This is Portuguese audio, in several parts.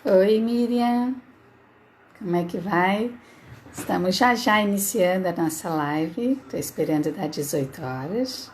Oi, Miriam, como é que vai? Estamos já iniciando a nossa live, estou esperando dar 18 horas.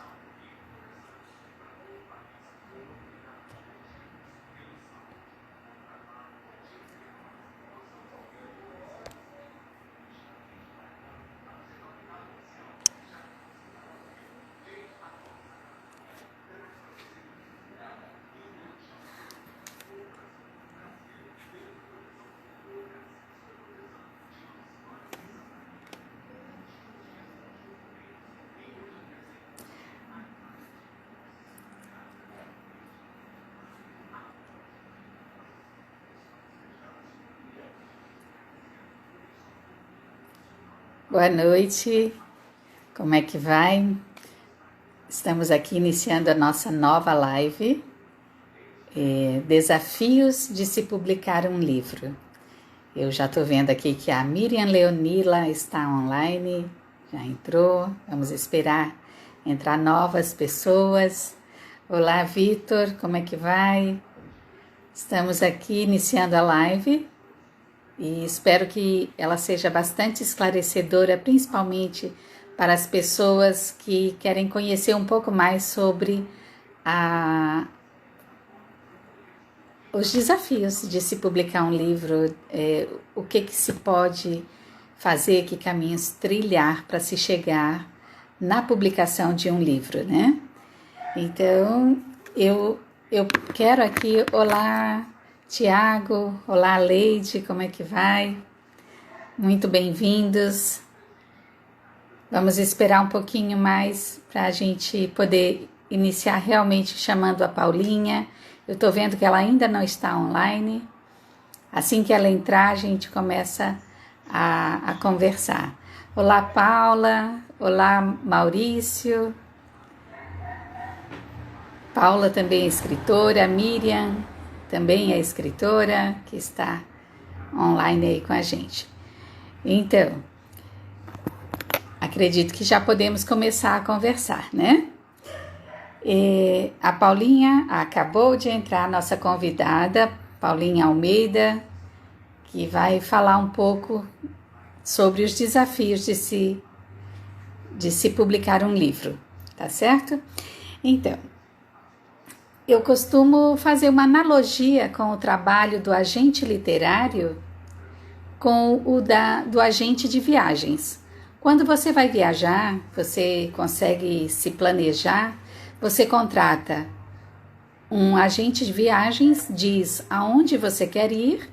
Boa noite, como é que vai? Estamos aqui iniciando a nossa nova live, Desafios de se publicar um livro. Eu já estou vendo aqui que a Miriam Leonila está online, já entrou, vamos esperar entrar novas pessoas. Olá, Vitor, como é que vai? Estamos aqui iniciando a live e espero que ela seja bastante esclarecedora, principalmente para as pessoas que querem conhecer um pouco mais sobre os desafios de se publicar um livro, o que se pode fazer, que caminhos trilhar para se chegar na publicação de um livro, né? Então, eu quero aqui, olá, Tiago, olá, Leide, como é que vai? Muito bem-vindos. Vamos esperar um pouquinho mais para a gente poder iniciar realmente chamando a Paulinha. Eu estou vendo que ela ainda não está online. Assim que ela entrar, a gente começa a conversar. Olá, Paula. Olá, Maurício. Paula também é escritora. Miriam também é escritora, que está online aí com a gente. Então, acredito que já podemos começar a conversar, né? A Paulinha acabou de entrar, nossa convidada, Paulinha Almeida, que vai falar um pouco sobre os desafios de se publicar um livro, tá certo? Então, eu costumo fazer uma analogia com o trabalho do agente literário com o do agente de viagens. Quando você vai viajar, você consegue se planejar, você contrata um agente de viagens, diz aonde você quer ir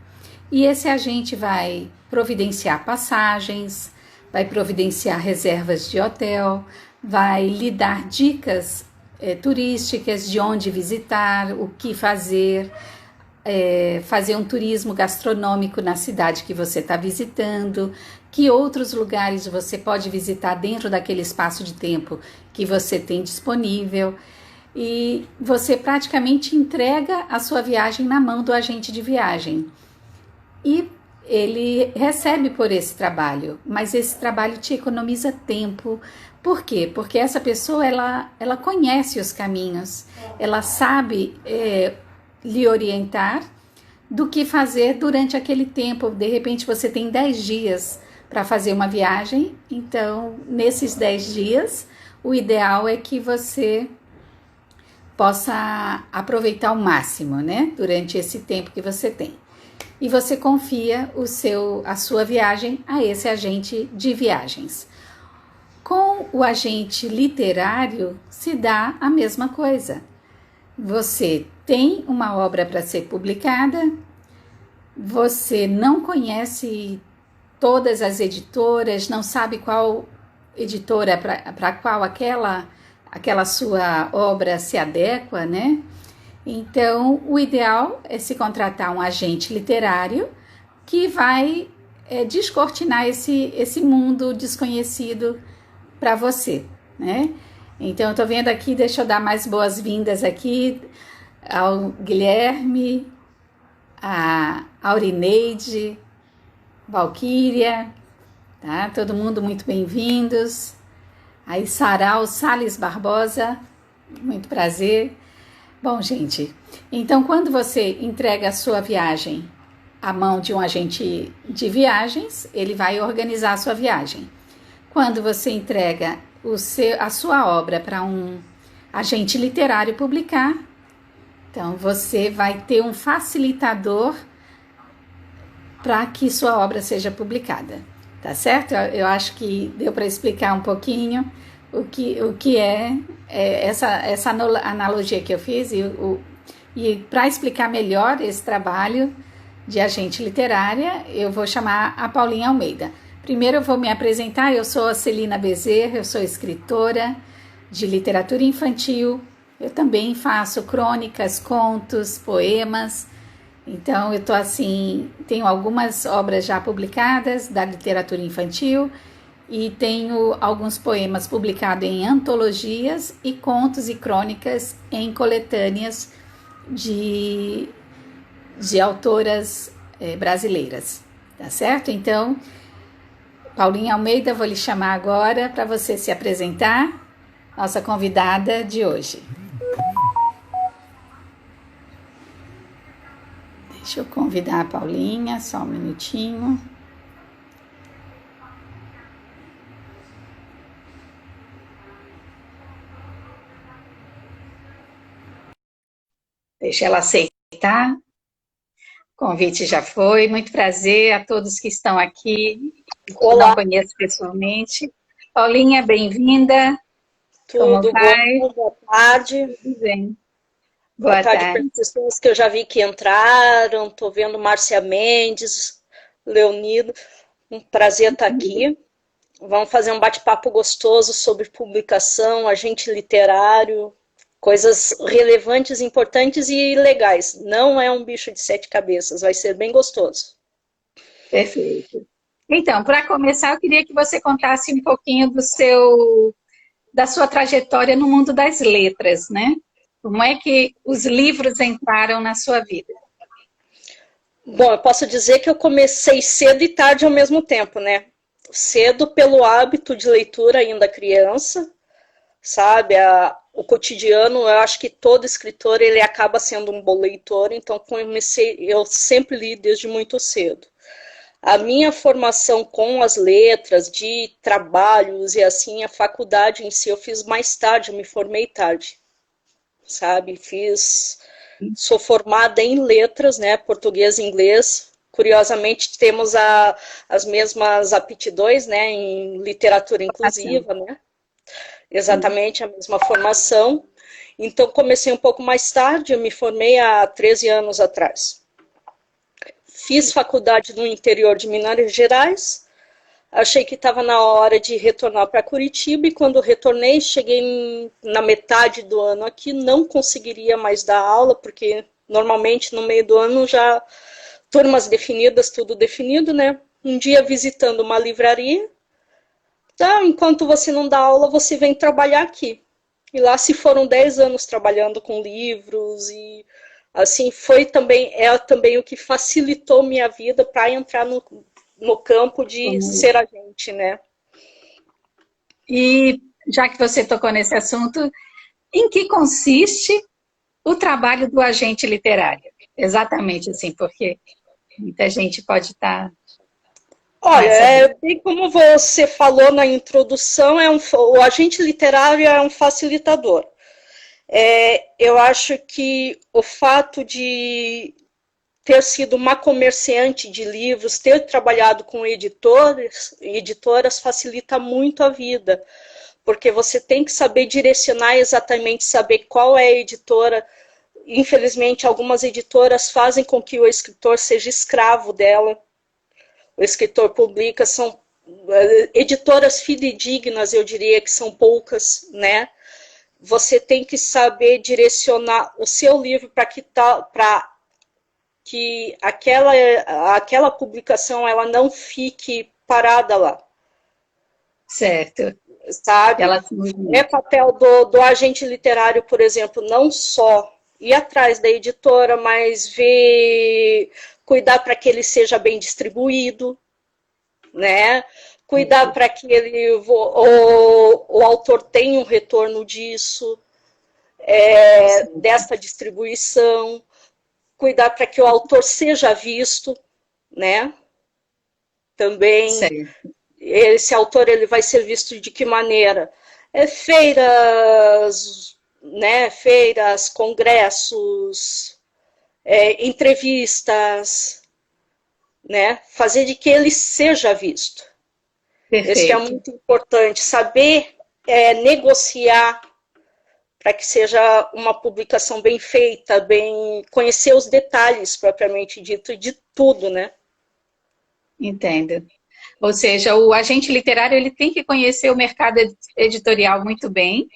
e esse agente vai providenciar passagens, vai providenciar reservas de hotel, vai lhe dar dicas turísticas de onde visitar, o que fazer, fazer um turismo gastronômico na cidade que você está visitando, que outros lugares você pode visitar dentro daquele espaço de tempo que você tem disponível, e você praticamente entrega a sua viagem na mão do agente de viagem. E ele recebe por esse trabalho, mas esse trabalho te economiza tempo. Por quê? Porque essa pessoa, ela conhece os caminhos, ela sabe lhe orientar do que fazer durante aquele tempo. De repente você tem 10 dias para fazer uma viagem, então nesses 10 dias o ideal é que você possa aproveitar ao máximo, né? Durante esse tempo que você tem. E você confia a sua viagem a esse agente de viagens. Com o agente literário se dá a mesma coisa. Você tem uma obra para ser publicada, você não conhece todas as editoras, não sabe qual editora para qual aquela sua obra se adequa, né? Então, o ideal é se contratar um agente literário que vai descortinar esse mundo desconhecido para você, né? Então, eu estou vendo aqui, deixa eu dar mais boas-vindas aqui ao Guilherme, a Aurineide, Valquíria, tá? Todo mundo muito bem-vindos. Aí, Sarau Salles Barbosa, muito prazer. Bom, gente, então quando você entrega a sua viagem à mão de um agente de viagens, ele vai organizar a sua viagem. Quando você entrega a sua obra para um agente literário publicar, então você vai ter um facilitador para que sua obra seja publicada, tá certo? Eu acho que deu para explicar um pouquinho o que é essa analogia que eu fiz e para explicar melhor esse trabalho de agente literária, eu vou chamar a Paulinha Almeida. Primeiro eu vou me apresentar, eu sou a Celina Bezerra, eu sou escritora de literatura infantil, eu também faço crônicas, contos, poemas, então eu tenho algumas obras já publicadas da literatura infantil e tenho alguns poemas publicados em antologias e contos e crônicas em coletâneas de autoras brasileiras, tá certo? Então, Paulinha Almeida, vou lhe chamar agora para você se apresentar, nossa convidada de hoje. Deixa eu convidar a Paulinha, só um minutinho. Deixa ela aceitar. O convite já foi. Muito prazer a todos que estão aqui. Olá. Não conheço pessoalmente. Paulinha, bem-vinda. Tudo bom? Boa tarde. Tudo bem. Boa tarde para as pessoas que eu já vi que entraram. Estou vendo Márcia Mendes, Leonido. Um prazer estar aqui. Vamos fazer um bate-papo gostoso sobre publicação, agente literário, coisas relevantes, importantes e legais. Não é um bicho de 7 cabeças, vai ser bem gostoso. Perfeito. Então, para começar, eu queria que você contasse um pouquinho da sua trajetória no mundo das letras, né? Como é que os livros entraram na sua vida? Bom, eu posso dizer que eu comecei cedo e tarde ao mesmo tempo, né? Cedo pelo hábito de leitura ainda criança, sabe? O cotidiano, eu acho que todo escritor ele acaba sendo um bom leitor, então eu sempre li desde muito cedo. A minha formação com as letras, de trabalhos e assim, a faculdade em si eu fiz mais tarde, eu me formei tarde, sabe? Sou formada em letras, né? Português e inglês. Curiosamente, temos as mesmas aptidões, né? Em literatura inclusiva, né? Exatamente a mesma formação. Então, comecei um pouco mais tarde, eu me formei há 13 anos atrás. Fiz faculdade no interior de Minas Gerais, achei que estava na hora de retornar para Curitiba e quando retornei, cheguei na metade do ano aqui, não conseguiria mais dar aula, porque normalmente no meio do ano já turmas definidas, tudo definido, né? Um dia visitando uma livraria, então, enquanto você não dá aula, você vem trabalhar aqui. E lá se foram 10 anos trabalhando com livros e assim foi também o que facilitou minha vida para entrar no campo de ser agente, né? E já que você tocou nesse assunto, em que consiste o trabalho do agente literário? Exatamente assim, porque muita gente pode estar... Olha, bem como você falou na introdução, o agente literário é um facilitador. Eu acho que o fato de ter sido uma comerciante de livros, ter trabalhado com editoras facilita muito a vida, porque você tem que saber direcionar exatamente, saber qual é a editora. Infelizmente, algumas editoras fazem com que o escritor seja escravo dela. O escritor publica, são editoras fidedignas, eu diria que são poucas, né? Você tem que saber direcionar o seu livro para que aquela publicação ela não fique parada lá. Certo. Sabe? É papel do agente literário, por exemplo, não só ir atrás da editora, mas cuidar para que ele seja bem distribuído, né? Cuidar para que o autor tenha um retorno disso, dessa distribuição, cuidar para que o autor seja visto, né? Também. Certo. Esse autor ele vai ser visto de que maneira? Feiras, né? Feiras, congressos, entrevistas, né? Fazer de que ele seja visto. Perfeito. Isso é muito importante, saber negociar para que seja uma publicação bem feita, conhecer os detalhes propriamente dito de tudo, né? Entendo. Ou seja, o agente literário ele tem que conhecer o mercado editorial muito bem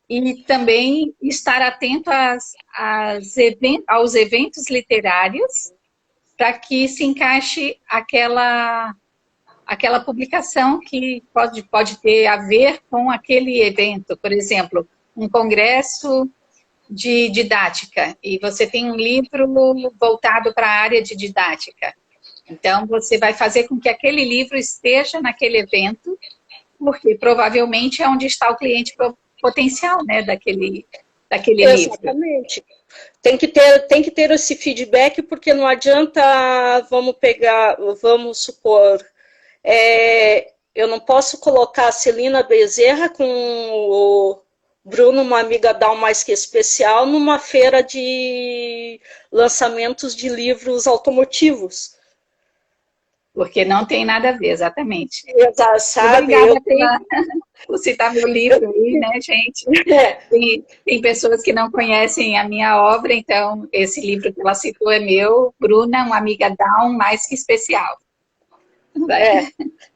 e também estar atento aos eventos literários para que se encaixe aquela publicação que pode ter a ver com aquele evento. Por exemplo, um congresso de didática e você tem um livro voltado para a área de didática. Então, você vai fazer com que aquele livro esteja naquele evento, porque provavelmente é onde está o cliente potencial, né, daquele livro. Exatamente. Tem que ter esse feedback, porque não adianta, vamos supor, eu não posso colocar a Celina Bezerra com o Bruno, uma amiga da Mais Que Especial, numa feira de lançamentos de livros automotivos. Porque não tem nada a ver, exatamente. Exato, sabe? Obrigada por citar meu livro aí, né, gente? Tem pessoas que não conhecem a minha obra, então esse livro que ela citou é meu, Bruna, uma amiga Down mais que especial.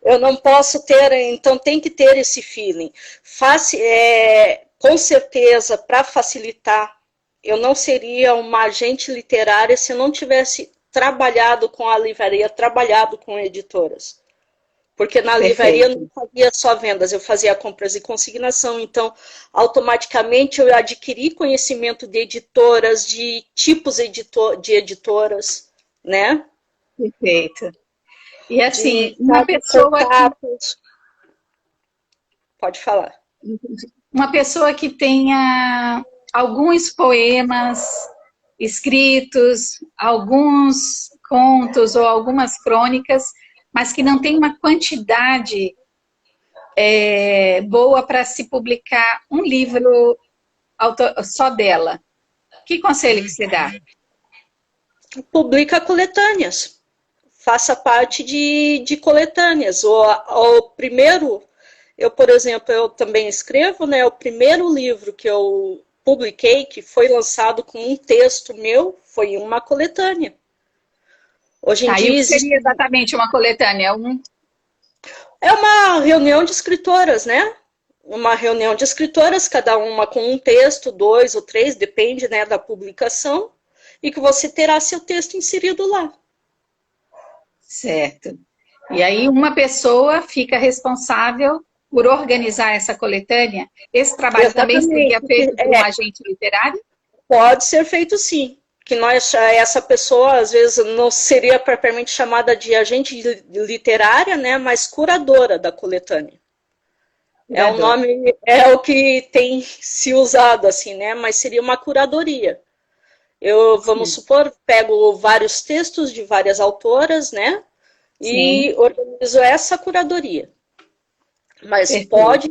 Eu não posso ter, então tem que ter esse feeling. Com certeza, para facilitar, eu não seria uma agente literária se eu não tivesse trabalhado com a livraria, trabalhado com editoras. Porque na livraria eu não fazia só vendas, eu fazia compras e consignação, então automaticamente eu adquiri conhecimento de editoras, de tipos de editoras, né? Perfeito. E assim, uma pessoa Pode falar. Uma pessoa que tenha alguns poemas escritos, alguns contos ou algumas crônicas, mas que não tem uma quantidade boa para se publicar um livro só dela. Que conselho que você dá? Publica coletâneas. Faça parte de coletâneas. O primeiro, por exemplo, eu também escrevo, né? O primeiro livro que eu publiquei, que foi lançado com um texto meu, foi uma coletânea. Hoje em dia seria exatamente uma coletânea? É uma reunião de escritoras, né? Uma reunião de escritoras, cada uma com um texto, 2 ou 3, depende, né, da publicação, e que você terá seu texto inserido lá. Certo. E aí uma pessoa fica responsável por organizar essa coletânea? Esse trabalho Exatamente. Também seria feito por um agente literário? Pode ser feito sim. Que essa pessoa, às vezes, não seria propriamente chamada de agente literária, né, mas curadora da coletânea. É o nome, é o que tem se usado, assim, né, mas seria uma curadoria. Vamos supor, pego vários textos de várias autoras, né, e organizo essa curadoria. Mas pode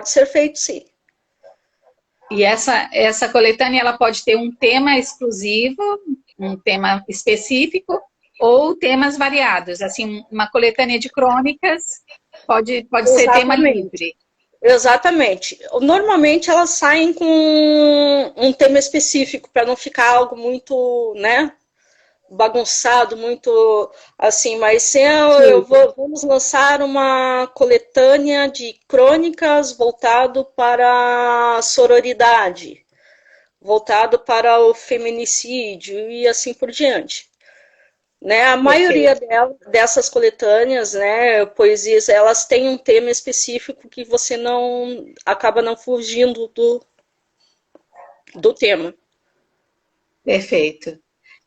ser feito sim. E essa coletânea ela pode ter um tema exclusivo, um tema específico, ou temas variados. Assim, uma coletânea de crônicas pode ser tema Exatamente. livre. Exatamente. Normalmente elas saem com um tema específico, para não ficar algo muito, né, bagunçado, muito assim, mas se vamos lançar uma coletânea de crônicas voltado para a sororidade, voltado para o feminicídio e assim por diante. Né, a maioria dessas coletâneas, né, poesias, elas têm um tema específico que você não acaba não fugindo do tema. Perfeito.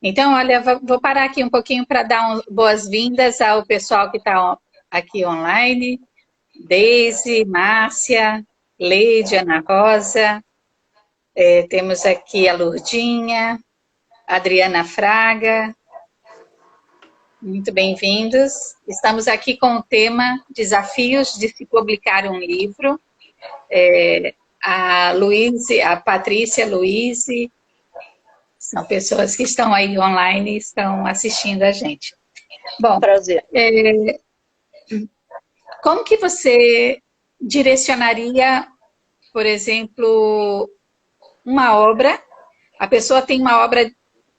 Então, olha, vou parar aqui um pouquinho para dar boas-vindas ao pessoal que está aqui online. Deise, Márcia, Leide, Ana Rosa, temos aqui a Lourdinha, Adriana Fraga, muito bem-vindos. Estamos aqui com o tema Desafios de se publicar um livro. A Patrícia Luíse, são pessoas que estão aí online e estão assistindo a gente. Bom, prazer. Como que você direcionaria, por exemplo, uma obra? A pessoa tem uma obra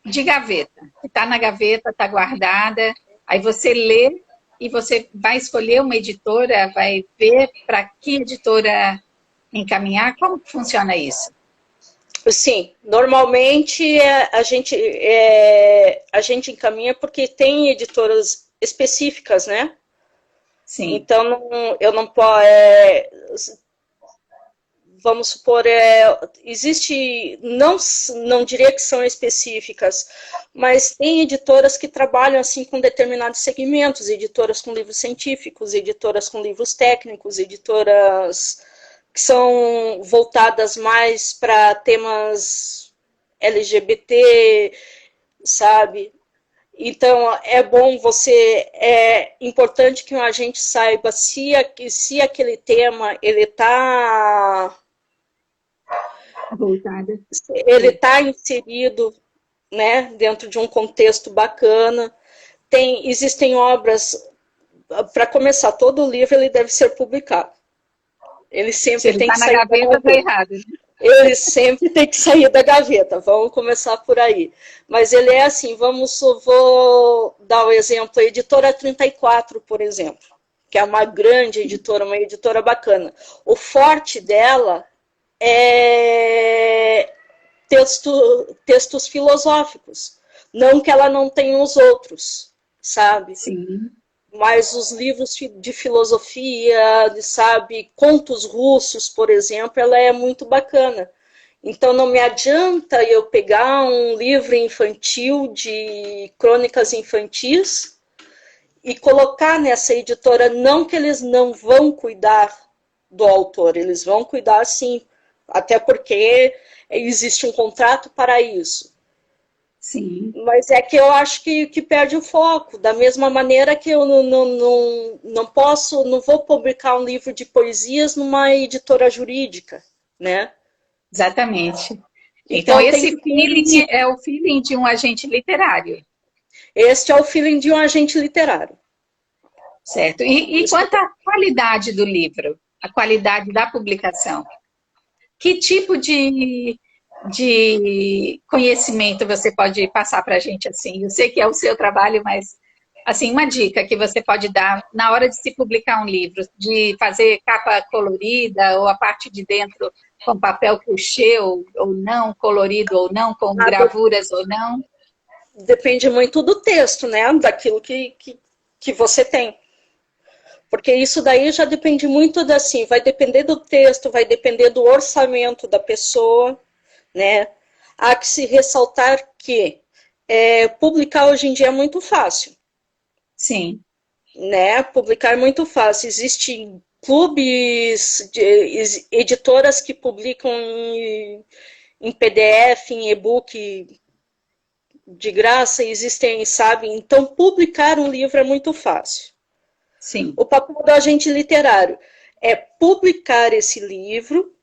de gaveta, que está na gaveta, está guardada, aí você lê e você vai escolher uma editora, vai ver para que editora encaminhar. Como que funciona isso? Sim, normalmente a gente encaminha porque tem editoras específicas, né? Sim. Então, eu não posso... vamos supor, existe, não diria que são específicas, mas tem editoras que trabalham assim com determinados segmentos, editoras com livros científicos, editoras com livros técnicos, editoras que são voltadas mais para temas LGBT, sabe? Então, é bom é importante que a gente saiba se aquele tema, ele está inserido, né, dentro de um contexto bacana. Existem obras, para começar, todo livro ele deve ser publicado. Ele sempre tem que sair da gaveta. Tá errado, né? Ele sempre tem que sair da gaveta, vamos começar por aí. Mas ele é assim, vou dar o exemplo, a Editora 34, por exemplo, que é uma grande editora, uma editora bacana. O forte dela é textos filosóficos, não que ela não tenha os outros, sabe? Sim. Mas os livros de filosofia, sabe, contos russos, por exemplo, ela é muito bacana. Então não me adianta eu pegar um livro infantil de crônicas infantis e colocar nessa editora, não que eles não vão cuidar do autor, eles vão cuidar sim, até porque existe um contrato para isso. Sim. Mas é que eu acho que perde o foco. Da mesma maneira que eu não vou publicar um livro de poesias numa editora jurídica, né? Exatamente. Então esse feeling é o feeling de um agente literário. Este é o feeling de um agente literário. Certo. E quanto à qualidade do livro, a qualidade da publicação? Que tipo de conhecimento você pode passar para a gente assim? Eu sei que é o seu trabalho, mas assim, uma dica que você pode dar na hora de se publicar um livro, de fazer capa colorida ou a parte de dentro com papel crochê ou não, colorido ou não, com gravuras ou não? Depende muito do texto, né? Daquilo que você tem. Porque isso daí já depende muito assim, vai depender do texto, vai depender do orçamento da pessoa, né? Há que se ressaltar que publicar hoje em dia é muito fácil. Sim. Né? Publicar é muito fácil. Existem clubes, editoras que publicam em PDF, em e-book de graça, existem, sabe? Então, publicar um livro é muito fácil. Sim. O papel do agente literário é publicar esse livro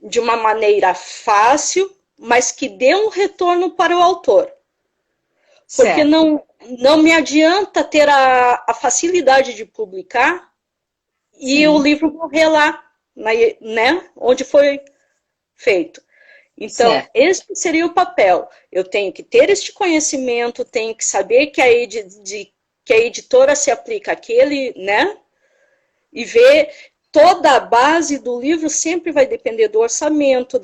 de uma maneira fácil, mas que dê um retorno para o autor. Porque não me adianta ter a facilidade de publicar e Sim. o livro morrer lá, né, onde foi feito. Então, esse seria o papel. Eu tenho que ter este conhecimento, tenho que saber que a editora se aplica àquele, né, e ver toda a base do livro sempre vai depender do orçamento,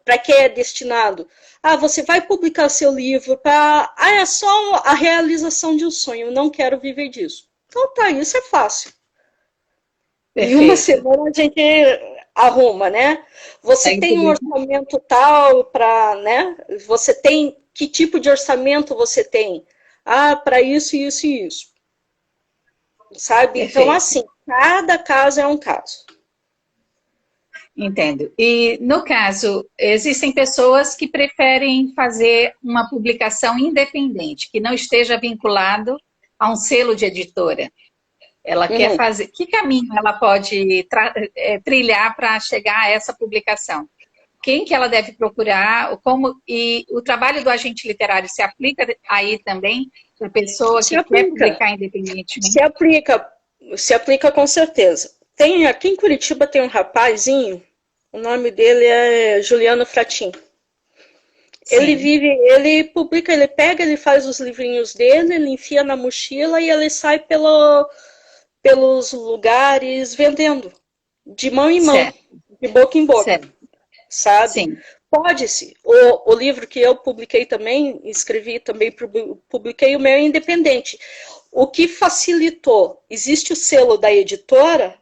para que é destinado. Ah, você vai publicar seu livro para... Ah, é só a realização de um sonho, eu não quero viver disso. Então tá, isso é fácil. Perfeito. Em uma semana a gente arruma, né? Você tem um orçamento tal para, né? Você tem... Que tipo de orçamento você tem? Ah, para isso, isso e isso. Sabe? Perfeito. Então, assim, cada caso é um caso. Entendo. E, no caso, existem pessoas que preferem fazer uma publicação independente, que não esteja vinculado a um selo de editora. Ela quer fazer... Que caminho ela pode trilhar para chegar a essa publicação? Quem que ela deve procurar? E o trabalho do agente literário se aplica aí também para a pessoa que quer publicar independentemente? Se aplica com certeza. Aqui em Curitiba tem um rapazinho, o nome dele é Juliano Fratin. Ele publica, ele pega, ele faz os livrinhos dele, ele enfia na mochila e ele sai pelos lugares vendendo, de mão em mão, de boca em boca, sabe? Sim. Pode-se. O livro que eu publiquei também, escrevi também, publiquei, o meu é independente. O que facilitou, existe o selo da editora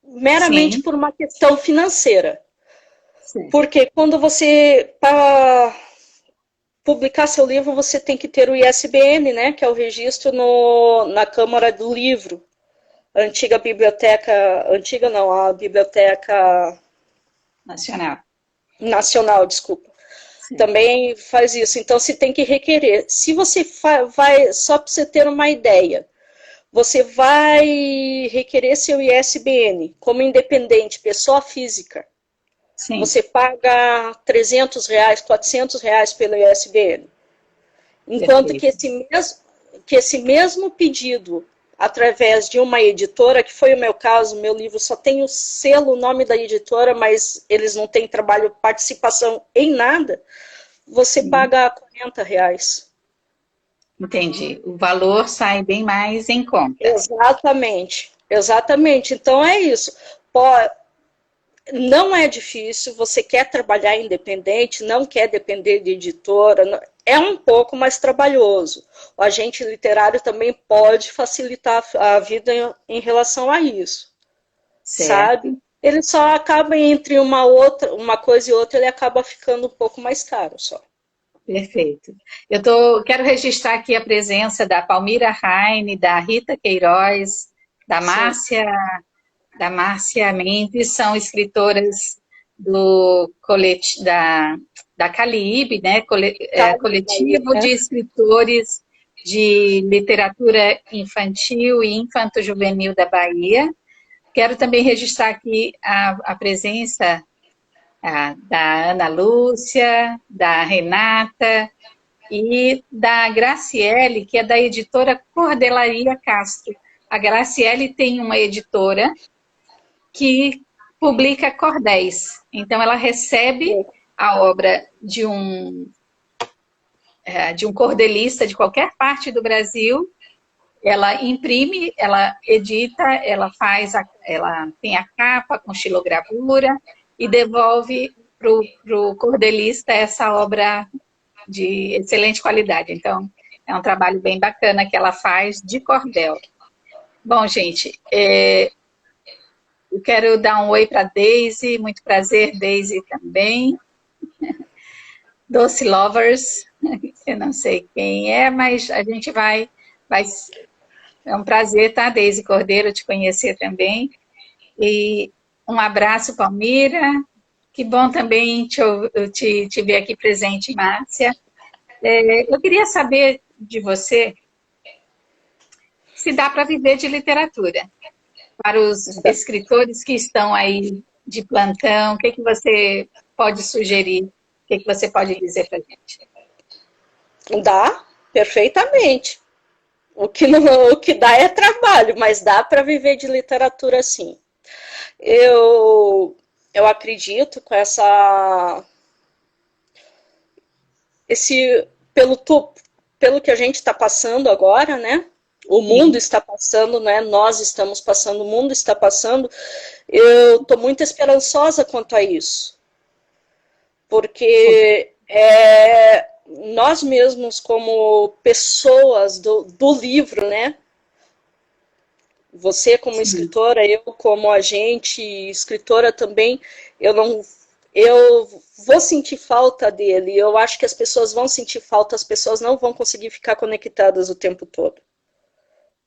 meramente por uma questão financeira. Sim. Porque quando você, para publicar seu livro, você tem que ter o ISBN, né, que é o registro na Câmara do Livro. A Biblioteca Nacional, desculpa. Sim. Também faz isso. Então, você tem que requerer. Se você vai, só para você ter uma ideia, você vai requerer seu ISBN como independente, pessoa física. Sim. Você paga R$300, R$400 pelo ISBN. Enquanto que esse mesmo pedido, através de uma editora, que foi o meu caso, meu livro só tem o selo, o nome da editora, mas eles não têm participação em nada, você paga R$40. Entendi. O valor sai bem mais em conta. Exatamente. Então é isso. Não é difícil, você quer trabalhar independente, não quer depender de editora, é um pouco mais trabalhoso. O agente literário também pode facilitar a vida em relação a isso, sabe? Ele só acaba entre uma coisa e outra, ele acaba ficando um pouco mais caro só. Perfeito. Quero registrar aqui a presença da Palmira Heine, da Rita Queiroz, da Márcia Mendes, são escritoras da Caliib, né? Coletivo de escritores de literatura infantil e infanto-juvenil da Bahia. Quero também registrar aqui a presença da Ana Lúcia, da Renata e da Graciele, que é da editora Cordelaria Castro. A Graciele tem uma editora que publica cordéis. Então, ela recebe a obra de um cordelista de qualquer parte do Brasil, ela imprime, ela edita, ela tem a capa com xilogravura e devolve para o cordelista essa obra de excelente qualidade. Então, é um trabalho bem bacana que ela faz de cordel. Bom, gente, eu quero dar um oi para a Daisy, muito prazer, Daisy também. Doce Lovers, eu não sei quem é, mas a gente vai... É um prazer, tá, Daisy Cordeiro, te conhecer também. E um abraço, Palmira. Que bom também te ver aqui presente, Márcia. Eu queria saber de você se dá para viver de literatura. Para os escritores que estão aí de plantão? O que você pode sugerir? O que você pode dizer para a gente? Dá, perfeitamente. O que, não, o que dá é trabalho, mas dá para viver de literatura sim. Eu acredito com pelo, pelo que a gente está passando agora, né? O mundo está passando, né? Nós estamos passando, o mundo está passando. Eu estou muito esperançosa quanto a isso. Porque nós mesmos, como pessoas do livro, né? Você como escritora, eu como agente, escritora também, eu vou sentir falta dele. Eu acho que as pessoas vão sentir falta, as pessoas não vão conseguir ficar conectadas o tempo todo.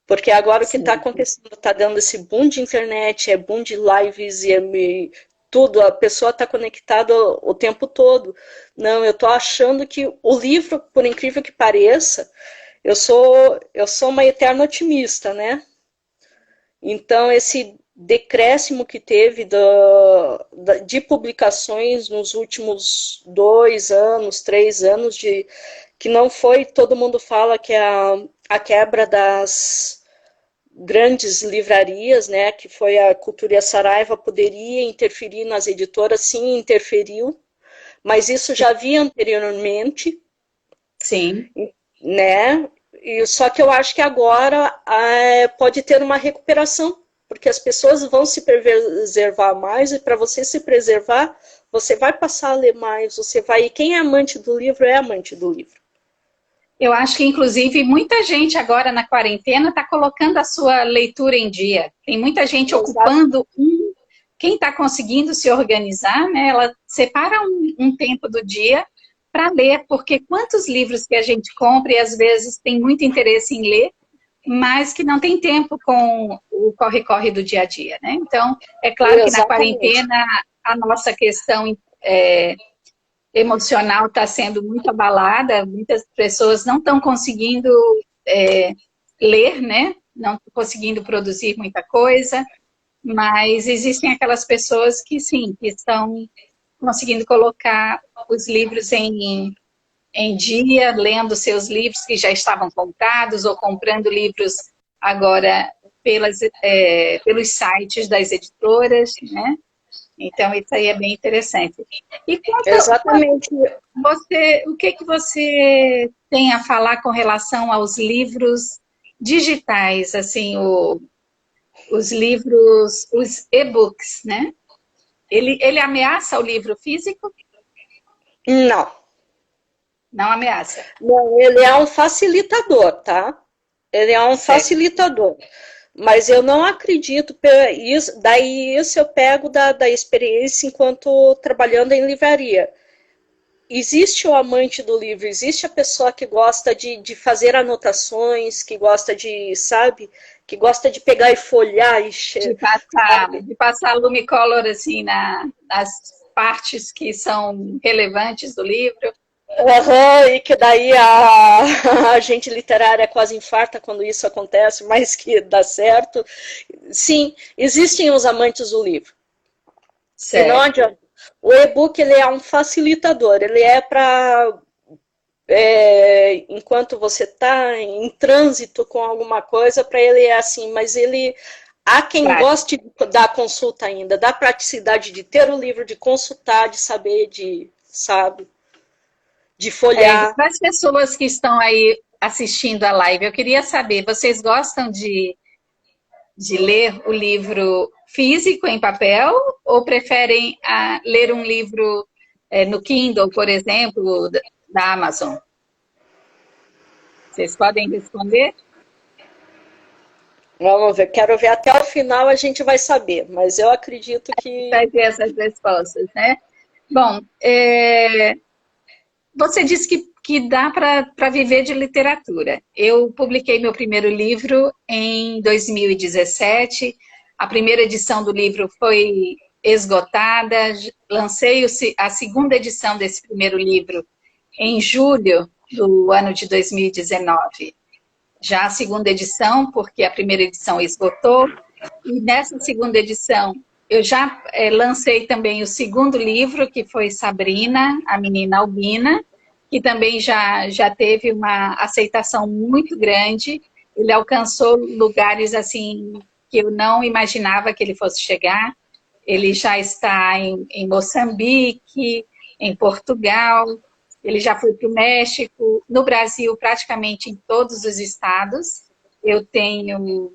Porque agora o que está acontecendo, está dando esse boom de internet, boom de lives e tudo, a pessoa está conectada o tempo todo. Não, eu estou achando que o livro, por incrível que pareça, eu sou uma eterna otimista, né? Então, esse decréscimo que teve de publicações nos últimos 2 anos, 3 anos, que não foi, todo mundo fala que a quebra das grandes livrarias, né, que foi a Cultura e a Saraiva, poderia interferir nas editoras, sim, interferiu, mas isso já havia anteriormente. Sim. Né? Só que eu acho que agora pode ter uma recuperação, porque as pessoas vão se preservar mais, e para você se preservar, você vai passar a ler mais, você vai. E quem é amante do livro é amante do livro. Eu acho que, inclusive, muita gente agora na quarentena está colocando a sua leitura em dia. Tem muita gente ocupando quem está conseguindo se organizar, né? Ela separa um tempo do dia para ler, porque quantos livros que a gente compra e às vezes tem muito interesse em ler, mas que não tem tempo com o corre-corre do dia a dia, né? Então, é claro que na quarentena a nossa questão emocional está sendo muito abalada, muitas pessoas não estão conseguindo ler, né? Não estão conseguindo produzir muita coisa, mas existem aquelas pessoas que sim, que estão conseguindo colocar os livros em dia, lendo seus livros que já estavam comprados ou comprando livros agora pelos sites das editoras, né? Então, isso aí é bem interessante. E Exatamente. o que você tem a falar com relação aos livros digitais, assim, os livros, os e-books, né? Ele ameaça o livro físico? Não. Não ameaça. Não, ele é um facilitador, tá? Ele é um facilitador. Mas eu não acredito, daí isso eu pego da experiência enquanto trabalhando em livraria. Existe o amante do livro, existe a pessoa que gosta de fazer anotações, que gosta de, sabe, que gosta de pegar e folhear. De passar lumicolor assim nas partes que são relevantes do livro. E que daí a agente literária quase infarta quando isso acontece, mas que dá certo. Sim, existem os amantes do livro. Certo. E não adianta. O e-book ele é um facilitador, ele é para enquanto você está em trânsito com alguma coisa, para ele é assim, mas ele há quem goste da consulta ainda, da praticidade de ter o livro, de consultar, de saber, de folhear. Para as pessoas que estão aí assistindo a live, eu queria saber, vocês gostam de ler o livro físico em papel ou preferem ler um livro no Kindle, por exemplo, da Amazon? Vocês podem responder? Vamos ver, quero ver até o final, a gente vai saber, mas eu acredito que... Vai ter essas respostas, né? Bom, você disse que dá para viver de literatura. Eu publiquei meu primeiro livro em 2017, a primeira edição do livro foi esgotada, lancei a segunda edição desse primeiro livro em julho do ano de 2019. Já a segunda edição, porque a primeira edição esgotou, e nessa segunda edição eu já lancei também o segundo livro, que foi Sabrina, a Menina Albina, que também já teve uma aceitação muito grande. Ele alcançou lugares assim que eu não imaginava que ele fosse chegar. Ele já está em Moçambique, em Portugal, ele já foi para o México, no Brasil, praticamente em todos os estados. Eu tenho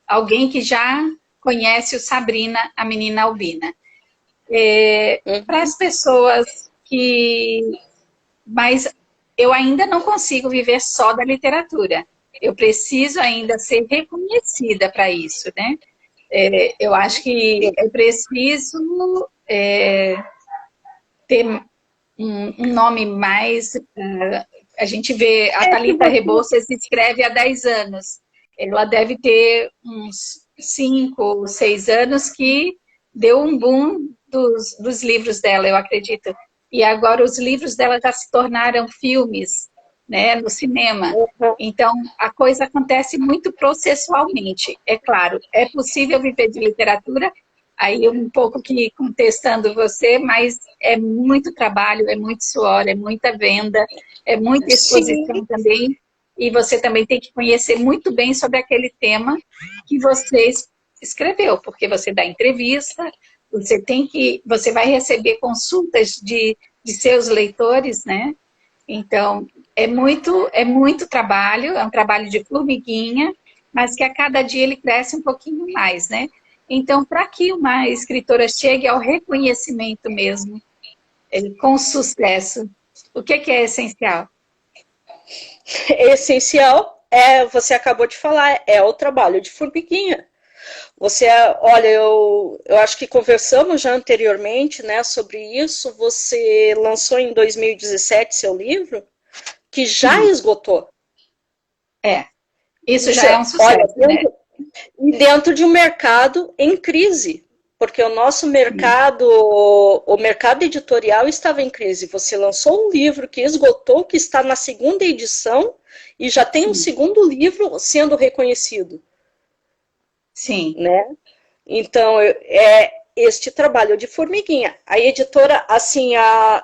alguém que já conhece o Sabrina, a Menina Albina. Para as pessoas que... Mas eu ainda não consigo viver só da literatura. Eu preciso ainda ser reconhecida para isso, né? Eu acho que é preciso ter um nome mais... a gente vê, a Thalita Rebouças escreve há 10 anos. Ela deve ter uns 5 ou 6 anos que deu um boom dos livros dela, eu acredito. E agora os livros dela já se tornaram filmes, né, no cinema. Então, a coisa acontece muito processualmente. É claro, é possível viver de literatura, aí um pouco que contestando você, mas é muito trabalho, é muito suor, é muita venda, é muita exposição. Sim. Também, e você também tem que conhecer muito bem sobre aquele tema que você escreveu, porque você dá entrevista, você vai receber consultas de seus leitores, né? Então, é muito trabalho, é um trabalho de formiguinha, mas que a cada dia ele cresce um pouquinho mais, né? Então, para que uma escritora chegue ao reconhecimento mesmo, com sucesso, o que é essencial? Essencial você acabou de falar, é o trabalho de formiguinha. Olha, eu acho que conversamos já anteriormente, né, sobre isso. Você lançou em 2017 seu livro, que já esgotou. Isso já é um sucesso, olha, dentro de um mercado em crise, porque o nosso mercado, o mercado editorial estava em crise. Você lançou um livro que esgotou, que está na segunda edição, e já tem um segundo livro sendo reconhecido. Sim. Né? Então, este trabalho de formiguinha. A editora, assim,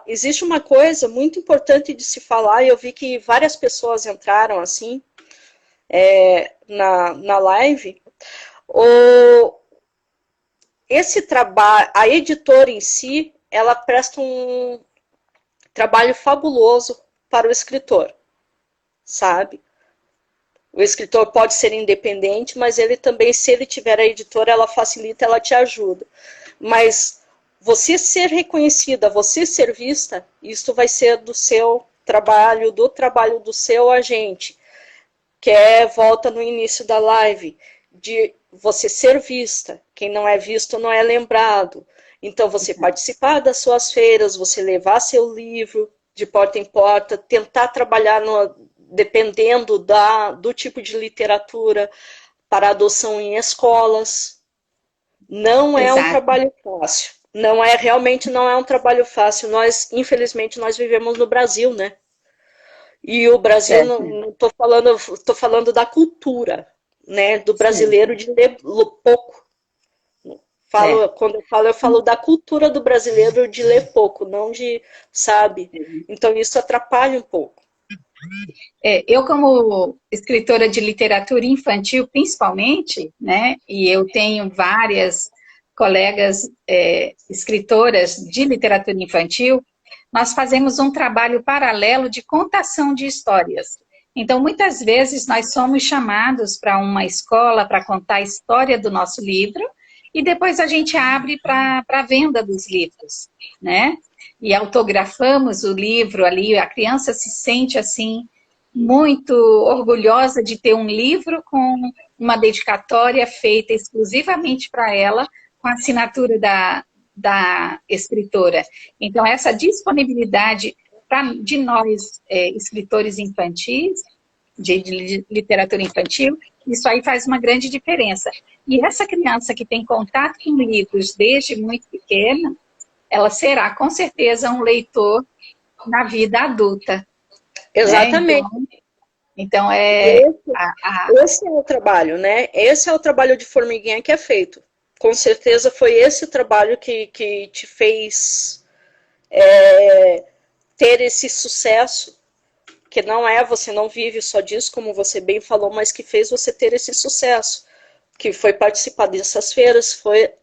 existe uma coisa muito importante de se falar, e eu vi que várias pessoas entraram, assim, na live. Esse trabalho, a editora em si, ela presta um trabalho fabuloso para o escritor, sabe? O escritor pode ser independente, mas ele também, se ele tiver a editora, ela facilita, ela te ajuda. Mas você ser reconhecida, você ser vista, isso vai ser do seu trabalho, do trabalho do seu agente, que volta no início da live, de você ser vista. Quem não é visto não é lembrado. Então, você participar das suas feiras, você levar seu livro de porta em porta, tentar trabalhar dependendo do tipo de literatura, para adoção em escolas. Não é um trabalho fácil. Realmente não é um trabalho fácil. Infelizmente, nós vivemos no Brasil, né? E o Brasil, não estou falando da cultura, né? Do brasileiro de ler pouco. Quando eu falo da cultura do brasileiro de ler pouco, não de, sabe? Então, isso atrapalha um pouco. Eu, como escritora de literatura infantil, principalmente, né, e eu tenho várias colegas escritoras de literatura infantil, nós fazemos um trabalho paralelo de contação de histórias. Então, muitas vezes, nós somos chamados para uma escola para contar a história do nosso livro, e depois a gente abre para a venda dos livros, né? E autografamos o livro ali, a criança se sente assim, muito orgulhosa de ter um livro com uma dedicatória feita exclusivamente para ela, com a assinatura da escritora. Então, essa disponibilidade de nós, escritores infantis, de literatura infantil, isso aí faz uma grande diferença. E essa criança que tem contato com livros desde muito pequena, ela será, com certeza, um leitor na vida adulta. Exatamente. Né? Então, Então, esse é o trabalho, né? Esse é o trabalho de formiguinha que é feito. Com certeza foi esse trabalho que te fez ter esse sucesso, que não é, você não vive só disso, como você bem falou, mas que fez você ter esse sucesso, que foi participar dessas feiras, foi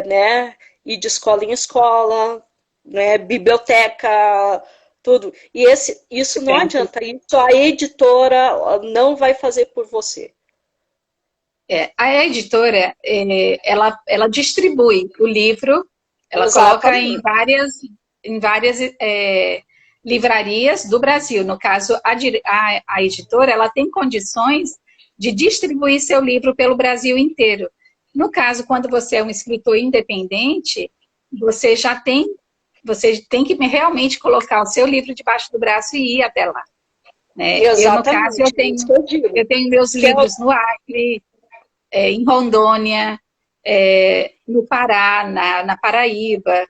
né, ir de escola em escola, né, biblioteca, tudo. E isso não adianta, isso a editora não vai fazer por você. A editora, ela distribui o livro, ela coloca em várias livrarias do Brasil. No caso, a editora, ela tem condições de distribuir seu livro pelo Brasil inteiro. No caso, quando você é um escritor independente, você tem que realmente colocar o seu livro debaixo do braço e ir até lá. Né? Exatamente. No caso, eu tenho meus livros no Acre, em Rondônia, no Pará, na Paraíba,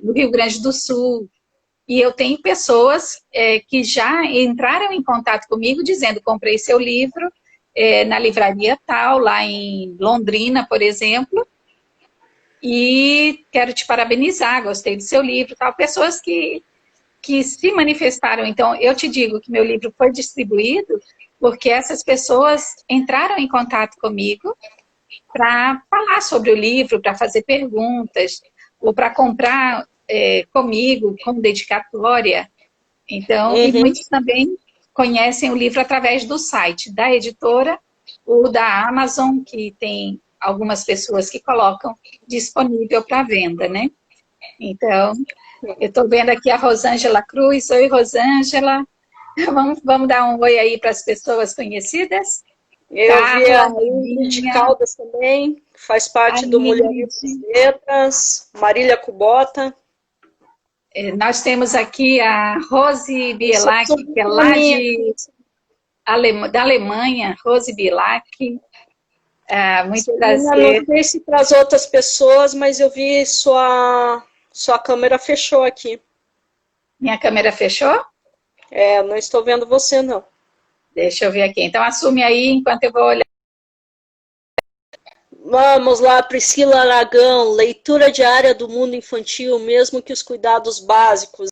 no Rio Grande do Sul. E eu tenho pessoas que já entraram em contato comigo dizendo: comprei seu livro na livraria tal, lá em Londrina, por exemplo, e quero te parabenizar, gostei do seu livro, tal. Pessoas que se manifestaram. Então, eu te digo que meu livro foi distribuído porque essas pessoas entraram em contato comigo para falar sobre o livro, para fazer perguntas, ou para comprar comigo, com dedicatória. Então, e muitos também conhecem o livro através do site da editora ou da Amazon, que tem algumas pessoas que colocam disponível para venda, né? Então, eu estou vendo aqui a Rosângela Cruz. Oi, Rosângela. Vamos dar um oi aí para as pessoas conhecidas? Eu vi a Ingrid Caldas também, faz parte do Mulheres das Letras, Marília Kubota. Nós temos aqui a Rose Bielac, que é lá da Alemanha. Rose Bielac. Muito prazer. Não sei se para as outras pessoas, mas eu vi sua câmera fechou aqui. Minha câmera fechou? Não estou vendo você, não. Deixa eu ver aqui. Então, assume aí enquanto eu vou olhar. Vamos lá, Priscila Aragão. Leitura diária do mundo infantil, mesmo que os cuidados básicos.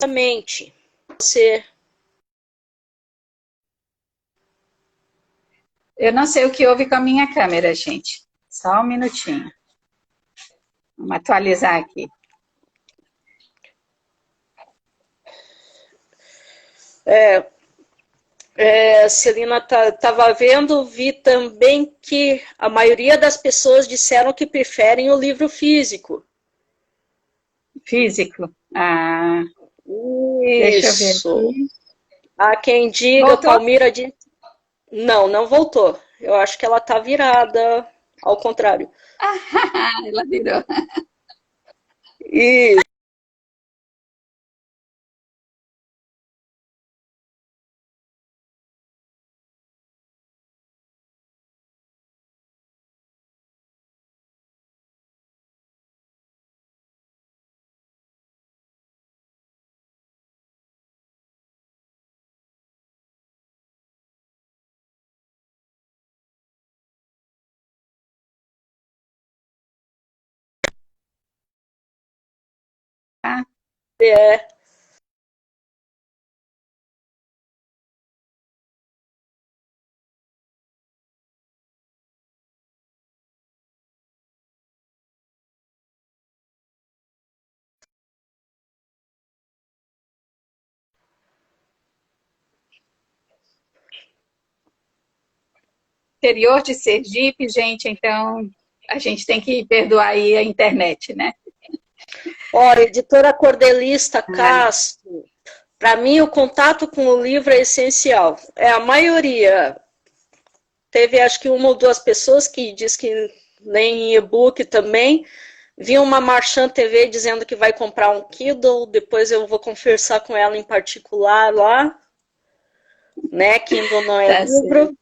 Exatamente. Você... Eu não sei o que houve com a minha câmera, gente. Só um minutinho. Vamos atualizar aqui. Celina estava vendo, vi também que a maioria das pessoas disseram que preferem o livro físico. Físico? Deixa eu ver aqui. Há quem diga, voltou? Palmira disse... Não voltou. Eu acho que ela está virada, ao contrário. Ela virou. Isso. Interior de Sergipe, gente, então a gente tem que perdoar aí a internet, né? Olha, editora Cordelista Castro, para mim o contato com o livro é essencial. A maioria, teve acho que uma ou duas pessoas que diz que nem e-book também, vi uma Marchand TV dizendo que vai comprar um Kindle, depois eu vou conversar com ela em particular lá, né, Kindle não é livro.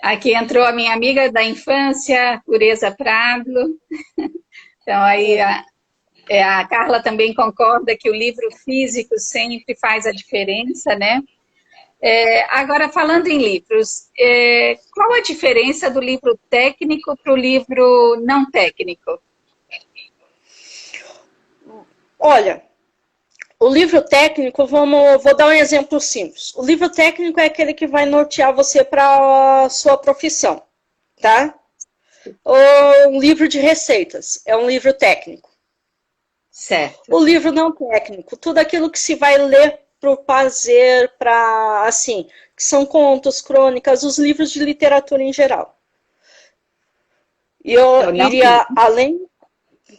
Aqui entrou a minha amiga da infância, Pureza Prado. Então, aí A Carla também concorda que o livro físico sempre faz a diferença, né? Agora, falando em livros, qual a diferença do livro técnico para o livro não técnico? Olha, o livro técnico, vou dar um exemplo simples. O livro técnico é aquele que vai nortear você para a sua profissão, tá? Ou um livro de receitas, é um livro técnico. Certo. O livro não técnico, tudo aquilo que se vai ler para prazer, para assim, que são contos, crônicas, os livros de literatura em geral. E eu iria além,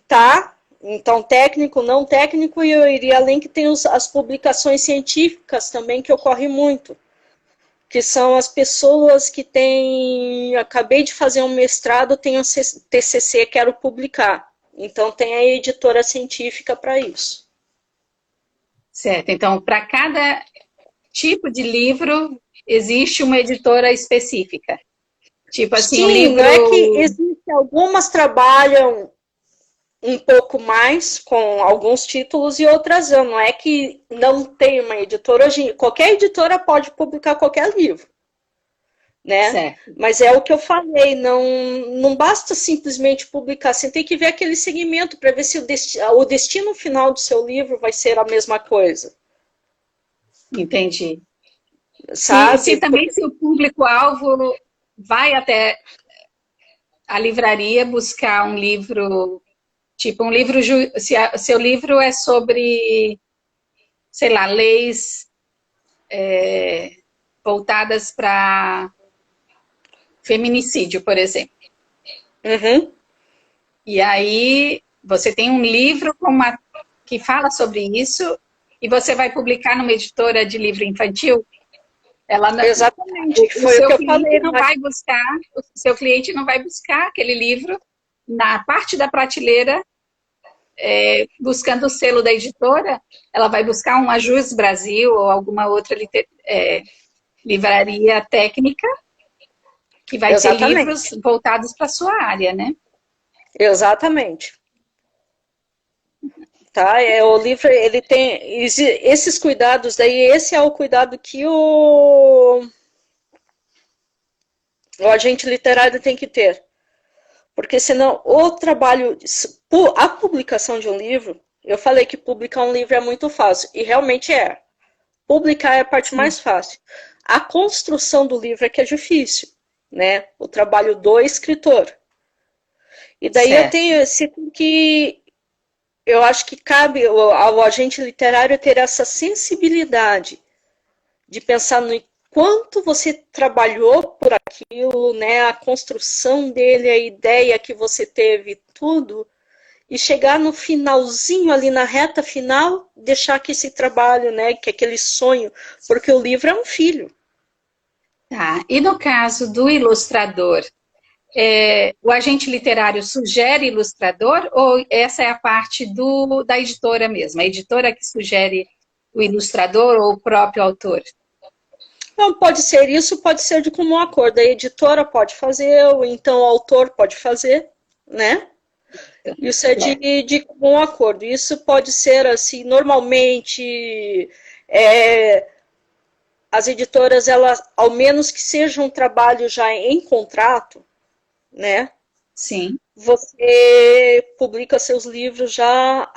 tá? Então, técnico, não técnico, e eu iria além que tem as publicações científicas também, que ocorre muito. Que são as pessoas que têm... Acabei de fazer um mestrado, tenho TCC, quero publicar. Então, tem a editora científica para isso. Certo. Então, para cada tipo de livro, existe uma editora específica. Tipo assim, sim, um livro... não é que existe, algumas trabalham um pouco mais com alguns títulos e outras não. Não é que não tem uma editora. Hoje, qualquer editora pode publicar qualquer livro. Né? Certo. Mas é o que eu falei, não basta simplesmente publicar, você tem que ver aquele segmento para ver se o destino final do seu livro vai ser a mesma coisa. Entendi. Sabe? Se também se o público-alvo vai até a livraria buscar um livro, tipo um livro, se seu livro é sobre, sei lá, leis voltadas para feminicídio, por exemplo. Uhum. E aí você tem um livro que fala sobre isso e você vai publicar numa editora de livro infantil? Ela não, exatamente, foi o que eu falei. Não vai buscar, o seu cliente não vai buscar aquele livro na parte da prateleira, buscando o selo da editora, ela vai buscar um Ajus Brasil ou alguma outra livraria técnica que vai ter livros voltados para a sua área, né? Exatamente. Tá? O livro, ele tem esses cuidados, daí esse é o cuidado que o agente literário tem que ter. Porque senão o trabalho, a publicação de um livro, eu falei que publicar um livro é muito fácil, e realmente é. Publicar é a parte mais fácil. A construção do livro é que é difícil, né? O trabalho do escritor. E daí certo. Eu tenho esse que eu acho que cabe ao agente literário ter essa sensibilidade de pensar no quanto você trabalhou por aquilo, né? A construção dele, a ideia que você teve, tudo, e chegar no finalzinho, ali na reta final, deixar que esse trabalho, né? Que aquele sonho, porque o livro é um filho. Tá. E no caso do ilustrador, o agente literário sugere ilustrador ou essa é a parte da editora mesmo? A editora que sugere o ilustrador ou o próprio autor? Não, pode ser isso, pode ser de comum acordo. A editora pode fazer, ou então o autor pode fazer, né? Isso é de comum acordo. Isso pode ser assim, normalmente as editoras, elas, ao menos que seja um trabalho já em contrato, né? Sim. Você publica seus livros já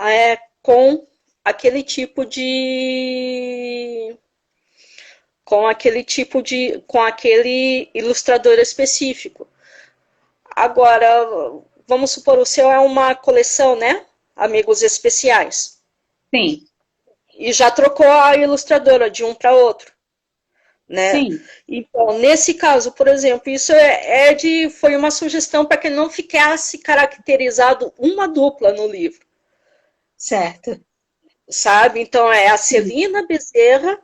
com aquele tipo de... com aquele ilustrador específico. Agora, vamos supor, o seu é uma coleção, né? Amigos Especiais. Sim. E já trocou a ilustradora de um para outro. Né? Sim. Então, nesse caso, por exemplo, isso foi uma sugestão para que não ficasse caracterizado uma dupla no livro. Certo. Sabe? Então, é a Celina Bezerra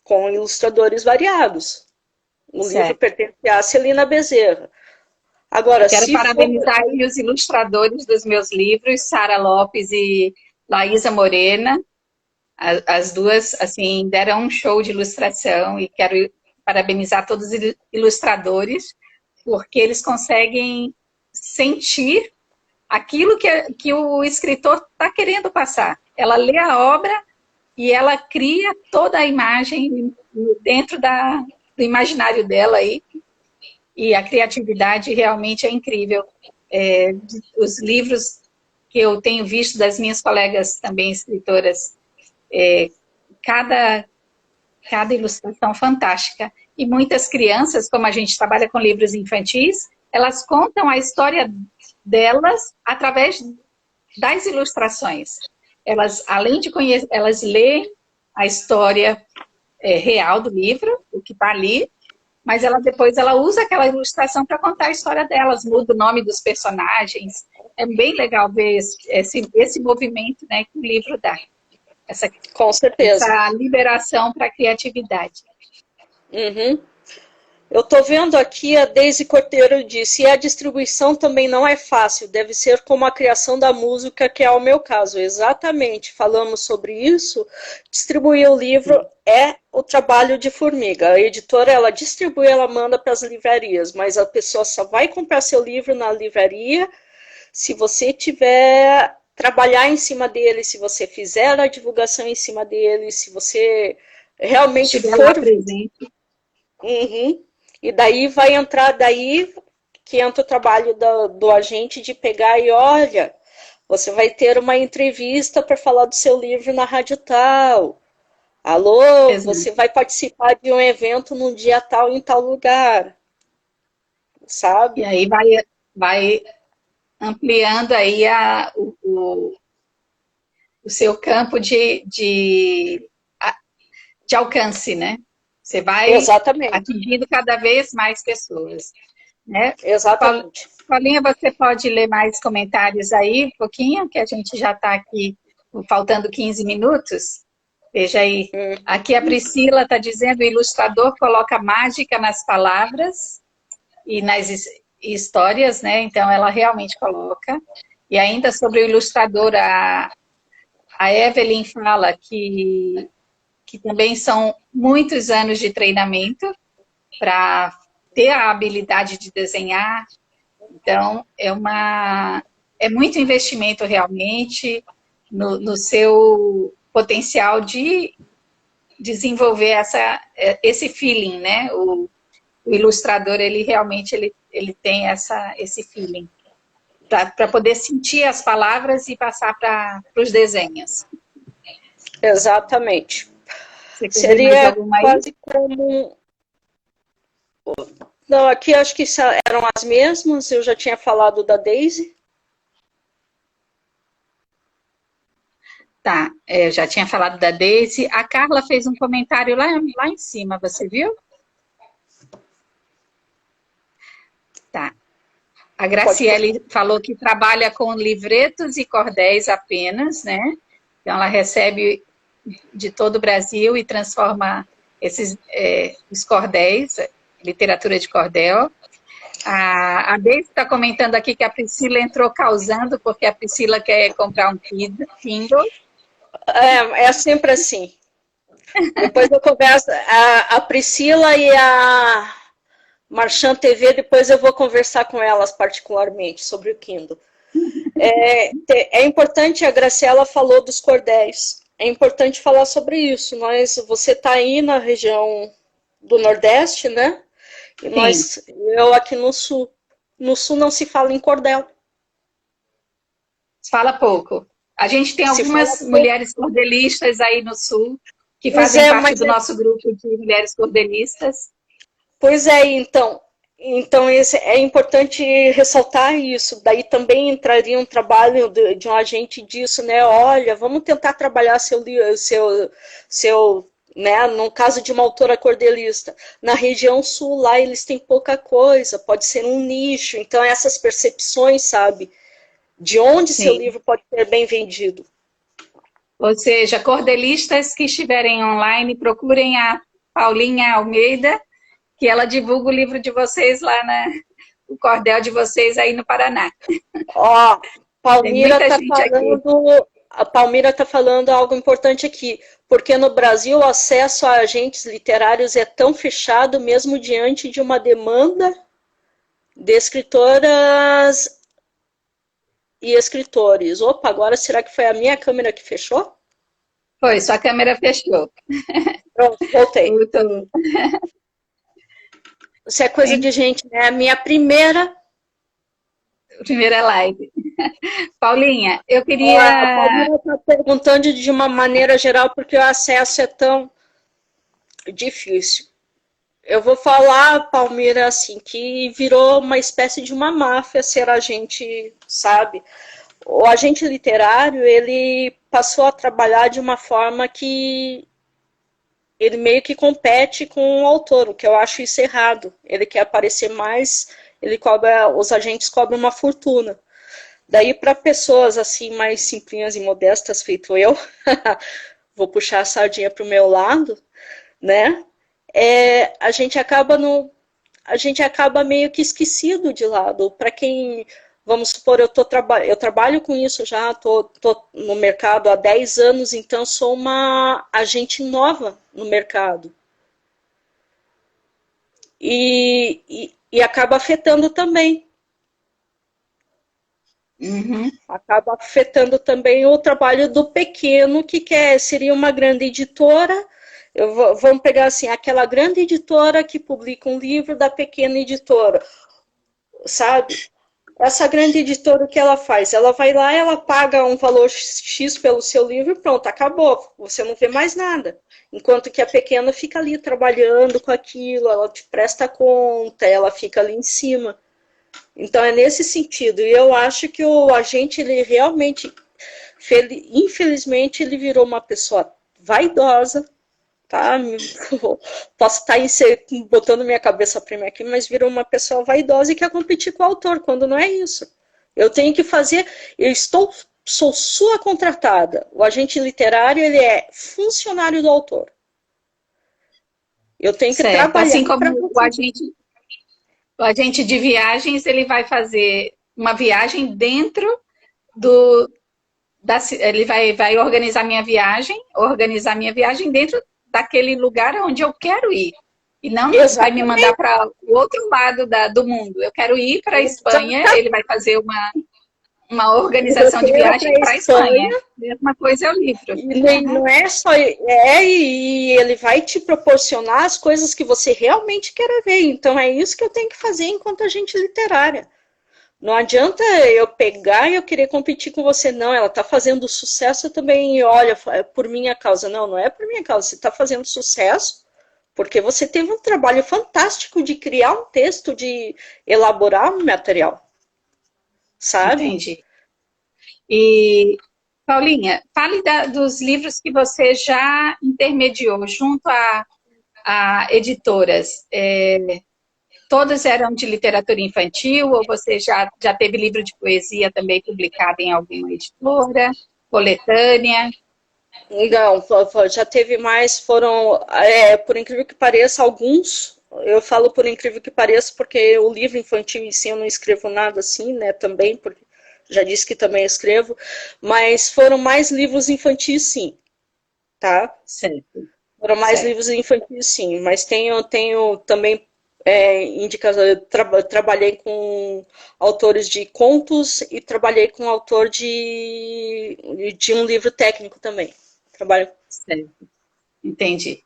com ilustradores variados. O livro pertence à Celina Bezerra. Agora, quero parabenizar os ilustradores dos meus livros, Sara Lopes e Laísa Morena. As duas, assim, deram um show de ilustração e quero parabenizar todos os ilustradores, porque eles conseguem sentir aquilo que o escritor está querendo passar. Ela lê a obra e ela cria toda a imagem dentro do imaginário dela aí, e a criatividade realmente é incrível. Os livros que eu tenho visto das minhas colegas também escritoras, cada ilustração fantástica. E muitas crianças, como a gente trabalha com livros infantis, elas contam a história delas através das ilustrações. Elas, além de conhecer, elas lêem a história real do livro, o que está ali, mas depois ela usa aquela ilustração para contar a história delas, muda o nome dos personagens. É bem legal ver esse movimento, né, que o livro dá. Com certeza. Essa liberação para a criatividade. Uhum. Eu estou vendo aqui, a Deise Corteiro disse, e a distribuição também não é fácil, deve ser como a criação da música, que é o meu caso. Exatamente, falamos sobre isso. Distribuir o livro é o trabalho de formiga. A editora, ela distribui, ela manda para as livrarias, mas a pessoa só vai comprar seu livro na livraria se você tiver trabalhar em cima dele, se você fizer a divulgação em cima dele, se você realmente for presente. Uhum. E daí vai entrar, daí que entra o trabalho do agente de pegar e olha, você vai ter uma entrevista para falar do seu livro na rádio tal. Alô, você vai participar de um evento num dia tal em tal lugar. Sabe? E aí vai ampliando aí o seu campo de alcance, né? Você vai atingindo cada vez mais pessoas. Né? Exatamente. Paulinha, você pode ler mais comentários aí, um pouquinho, que a gente já está aqui faltando 15 minutos. Veja aí. Aqui a Priscila está dizendo, o ilustrador coloca mágica nas palavras e nas histórias, né? Então ela realmente coloca. E ainda sobre o ilustrador, a Evelyn fala que também são muitos anos de treinamento para ter a habilidade de desenhar. Então, é muito investimento realmente no seu potencial de desenvolver esse feeling, né? O ilustrador, ele realmente ele tem esse feeling para poder sentir as palavras e passar para os desenhos. Exatamente. Seria quase como... Não, aqui acho que eram as mesmas, eu já tinha falado da Deise. Tá, eu já tinha falado da Deise. A Carla fez um comentário lá em cima, você viu? Tá. A Graciele falou que trabalha com livretos e cordéis apenas, né? Então, ela recebe de todo o Brasil e transforma os cordéis, literatura de cordel. A Deise está comentando aqui que a Priscila entrou causando, porque a Priscila quer comprar um Kindle. É sempre assim. Depois eu converso, a Priscila e a Marchand TV, depois eu vou conversar com elas particularmente sobre o Kindle. É importante, a Graciela falou dos cordéis, é importante falar sobre isso. Você está aí na região do Nordeste, né? E eu aqui no Sul. No Sul não se fala em cordel. Se fala pouco. A gente tem algumas mulheres cordelistas aí no Sul, que fazem parte do nosso grupo de mulheres cordelistas. Pois é, então é importante ressaltar isso. Daí também entraria um trabalho de um agente disso, né? Olha, vamos tentar trabalhar seu né? No caso de uma autora cordelista, na região sul, lá eles têm pouca coisa, pode ser um nicho. Então essas percepções, sabe? De onde seu livro pode ser bem vendido. Ou seja, cordelistas que estiverem online, procurem a Paulinha Almeida, que ela divulga o livro de vocês lá, o cordel de vocês aí no Paraná. Ó, a Palmira está falando algo importante aqui, porque no Brasil o acesso a agentes literários é tão fechado, mesmo diante de uma demanda de escritoras e escritores. Opa, agora será que foi a minha câmera que fechou? Foi, sua câmera fechou. Pronto, voltei. Voltou. Isso é coisa de gente, né? A minha primeira. Primeira live. Paulinha, eu A queria. Palmira está perguntando de uma maneira geral porque o acesso é tão difícil. Eu vou falar, Palmira, assim, que virou uma espécie de uma máfia ser agente, sabe? O agente literário, ele passou a trabalhar de uma forma que ele meio que compete com o autor, o que eu acho isso errado. Ele quer aparecer mais, ele cobra, os agentes cobram uma fortuna. Daí para pessoas assim mais simplinhas e modestas, feito eu, vou puxar a sardinha para o meu lado, né? A gente acaba no, a gente acaba meio que esquecido de lado. Para quem, vamos supor, eu trabalho com isso já, tô no mercado há 10 anos, então sou uma agente nova no mercado. E acaba afetando também. Uhum. Acaba afetando também o trabalho do pequeno, que seria uma grande editora. Vamos pegar assim, aquela grande editora que publica um livro da pequena editora, sabe? Essa grande editora, o que ela faz? Ela vai lá, ela paga um valor X pelo seu livro e pronto, acabou. Você não vê mais nada. Enquanto que a pequena fica ali trabalhando com aquilo, ela te presta conta, ela fica ali em cima. Então é nesse sentido. E eu acho que o agente, ele realmente, infelizmente, ele virou uma pessoa vaidosa, tá? Posso estar botando minha cabeça prima aqui, mas virou uma pessoa vaidosa e quer competir com o autor, quando não é isso. Eu tenho que fazer, sou sua contratada. O agente literário, ele é funcionário do autor. Eu tenho que Certo. trabalhar Assim para como você. o agente de viagens, ele vai fazer uma viagem dentro do, ele vai organizar minha viagem dentro daquele lugar onde eu quero ir. E não vai me mandar Exatamente. para o outro lado do mundo. Eu quero ir para a Espanha, Exatamente. ele vai fazer uma O organização de roteiro para viagem a para a Espanha. Espanha. Mesma coisa é o livro. E Uhum. não é só. E ele vai te proporcionar as coisas que você realmente quer ver. Então é isso que eu tenho que fazer enquanto agente literária. Não adianta eu pegar e eu querer competir com você, não. Ela está fazendo sucesso também, olha, é por minha causa. Não, não é por minha causa. Você está fazendo sucesso porque você teve um trabalho fantástico de criar um texto, de elaborar um material, sabe? Entendi. E, Paulinha, fale dos livros que você já intermediou junto a editoras. Todos eram de literatura infantil ou você já teve livro de poesia também publicado em alguma editora, coletânea? Não, já teve mais, foram, por incrível que pareça, alguns. Eu falo por incrível que pareça, porque o livro infantil em si eu não escrevo nada assim, né? Também, porque já disse que também escrevo, mas foram mais livros infantis, sim, tá? Certo, Foram mais certo. livros infantis, sim, mas tenho também trabalhei com autores de contos e trabalhei com autor de um livro técnico também. Trabalho. Certo, entendi.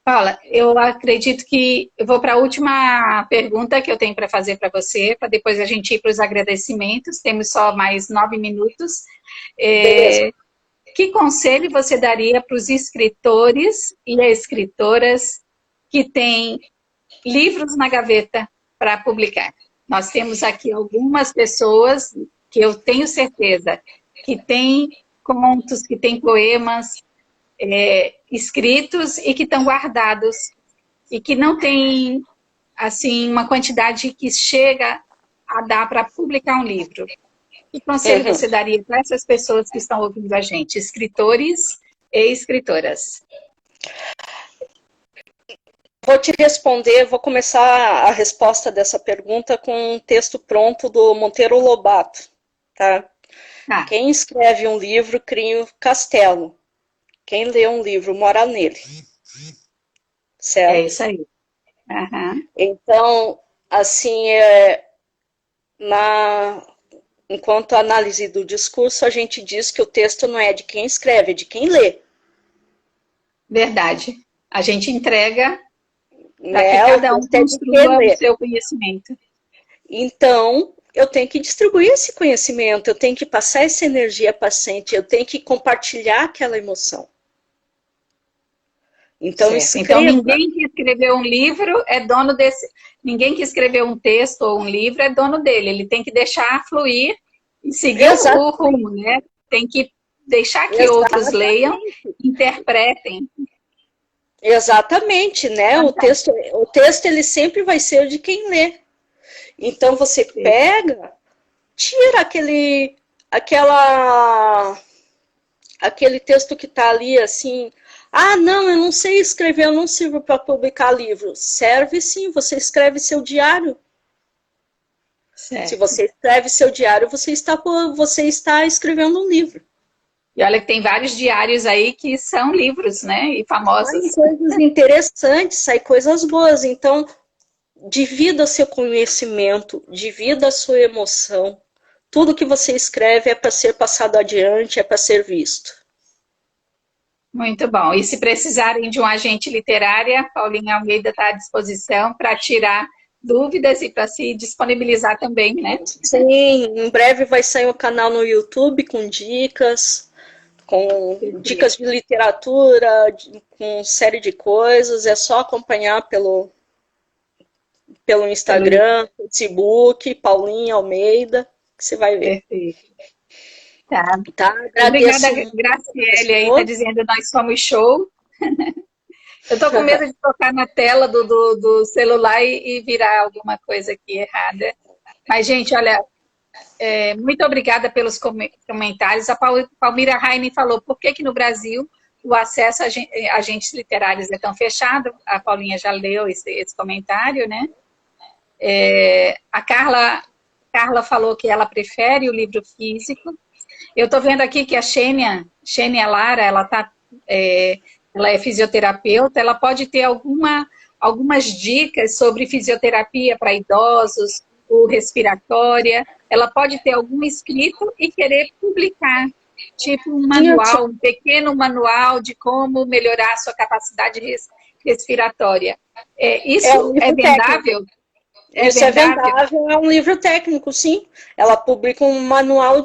Paula, eu acredito que eu vou para a última pergunta que eu tenho para fazer para você, para depois a gente ir para os agradecimentos. Temos só mais 9 minutos. Beleza. Que conselho você daria para os escritores e escritoras que têm livros na gaveta para publicar? Nós temos aqui algumas pessoas que eu tenho certeza que têm contos, que têm poemas escritos e que estão guardados e que não tem assim uma quantidade que chega a dar para publicar um livro. Que conselho Uhum. você daria para essas pessoas que estão ouvindo a gente, escritores e escritoras? Vou te responder, vou começar a resposta dessa pergunta com um texto pronto do Monteiro Lobato, tá? Ah, Quem escreve um livro cria um castelo. Quem lê um livro mora nele, é certo? isso aí. Uhum. Então, assim, na Enquanto a análise do discurso, a gente diz que o texto não é de quem escreve, é de quem lê. Verdade. A gente entrega para que Né? cada um O texto é de quem construa o lê. seu conhecimento. Então, eu tenho que distribuir esse conhecimento, eu tenho que passar essa energia paciente, eu tenho que compartilhar aquela emoção. Então, Certo. escreva. Então, ninguém que escreveu um livro é dono desse. Ninguém que escreveu um texto ou um livro é dono dele. Ele tem que deixar fluir e seguir o rumo, né? Tem que deixar que outros leiam, interpretem. Exatamente, né? O texto ele sempre vai ser de quem lê. Então você pega, tira aquele texto que está ali assim. Ah, não, eu não sei escrever, eu não sirvo para publicar livro. Serve sim, você escreve seu diário. Certo. Se você escreve seu diário, você está escrevendo um livro. E olha que tem vários diários aí que são livros, né? E famosos. Sai coisas interessantes, sai coisas boas. Então, divida seu conhecimento, divida a sua emoção. Tudo que você escreve é para ser passado adiante, é para ser visto. Muito bom. E se precisarem de um agente literário, a Paulinha Almeida está à disposição para tirar dúvidas e para se disponibilizar também, né? Sim, em breve vai sair um canal no YouTube com dicas de literatura, com série de coisas. É só acompanhar pelo Instagram, Facebook, Paulinha Almeida, que você vai ver. Perfeito. Tá. Agradeço. Obrigada, Graciele aí, tá dizendo nós somos show. Eu tô com medo de tocar na tela do celular e virar alguma coisa aqui errada. Mas, gente, olha, muito obrigada pelos comentários. A Palmira Raine falou, por que no Brasil o acesso a agentes literários é tão fechado? A Paulinha já leu esse comentário, né? A Carla falou que ela prefere o livro físico. Eu estou vendo aqui que a Xênia Lara, ela é fisioterapeuta, ela pode ter algumas dicas sobre fisioterapia para idosos, ou respiratória, ela pode ter algum escrito e querer publicar, tipo um manual, um pequeno manual de como melhorar a sua capacidade respiratória. Isso é vendável? Isso é vendável, é um livro técnico, sim. Ela publica um manual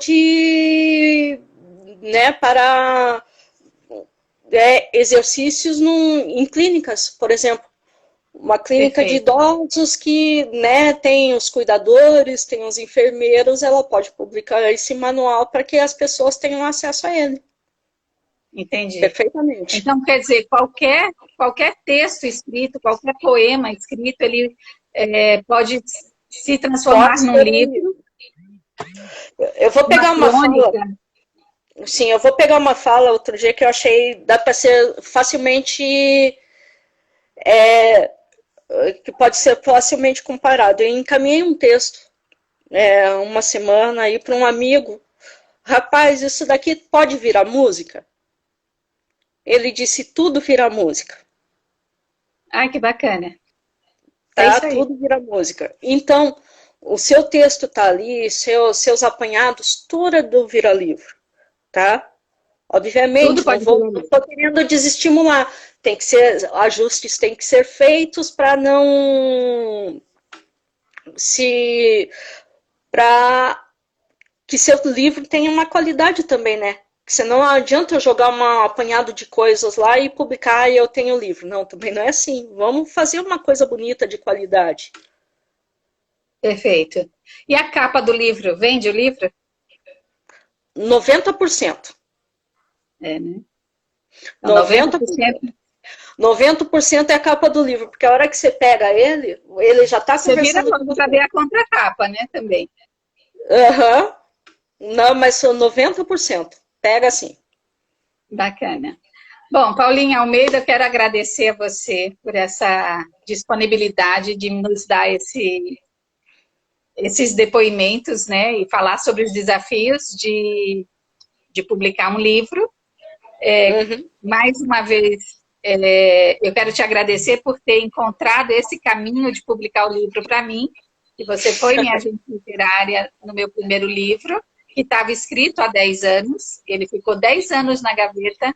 para exercícios em clínicas, por exemplo. Uma clínica de idosos que tem os cuidadores, tem os enfermeiros, ela pode publicar esse manual para que as pessoas tenham acesso a ele. Entendi. Perfeitamente. Então, quer dizer, qualquer texto escrito, qualquer poema escrito, ele pode se transformar num livro. Eu vou pegar uma fala. Sim, eu vou pegar uma fala outro dia que eu achei dá para ser facilmente que pode ser facilmente comparado. Eu encaminhei um texto uma semana aí para um amigo. Rapaz, isso daqui pode virar música? Ele disse, tudo vira música. Ai, que bacana. Tudo vira música. Então, o seu texto está ali, seus apanhados, tudo vira livro, tá? Obviamente, não estou querendo desestimular. Ajustes têm que ser feitos para para que seu livro tenha uma qualidade também, né? Senão não adianta eu jogar um apanhado de coisas lá e publicar e eu tenho o livro. Não, também não é assim. Vamos fazer uma coisa bonita de qualidade. Perfeito. E a capa do livro? Vende o livro? 90%. Né? 90% é a capa do livro, porque a hora que você pega ele já está conversando... Você vira para ver a contracapa, né, também. Aham. Não, mas são 90%. Pega sim. Bacana. Bom, Paulinha Almeida, eu quero agradecer a você por essa disponibilidade de nos dar esses depoimentos, né, e falar sobre os desafios de publicar um livro. Mais uma vez, eu quero te agradecer por ter encontrado esse caminho de publicar o livro para mim. E você foi minha agente literária no meu primeiro livro, que estava escrito há 10 anos. Ele ficou 10 anos na gaveta